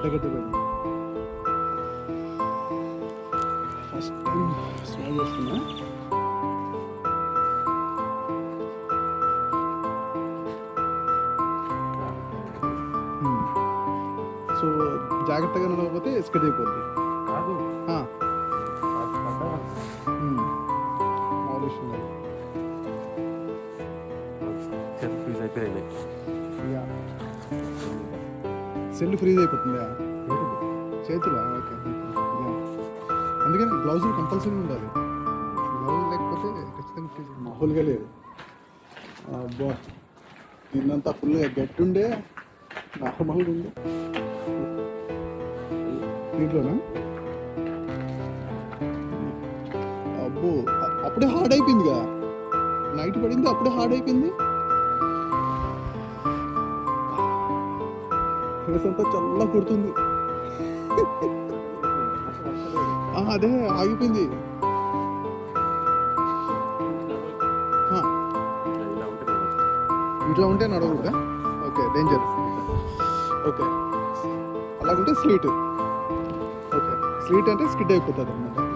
కట్టకట్టుకోండి. First time slow చేస్తున్నా. So జాగ్రత్తగా నడవకపోతే skid అయిపోద్ది. కాదు సెల్ ఫ్రీజ్ అయిపోతుందా చేతులు? ఓకే, అందుకని గ్లౌజులు కంపల్సరీ ఉండాలి. గ్లౌజ్ లేకపోతే ఖచ్చితంగా ఫ్రీజ్. మామూలుగా లేదు. అబ్బా, నిన్నంతా ఫుల్గా గట్టుండే నార్మల్గా ఉంది. దీంట్లోనా? అబ్బో, అప్పుడే హార్డ్ అయిపోయిందిగా. నైట్ పడింది, అప్పుడే హార్డ్ అయిపోయింది. ఫేస్ అంతా చల్ల కొడుతుంది. అదే ఆగిపోయింది. ఇట్లా ఉంటే నడవకూడదా? Okay, danger. ఓకే, అలాగుంటే స్లీట్. ఓకే, స్లీట్ అంటే స్కిడ్ అయిపోతుంది అన్నమాట.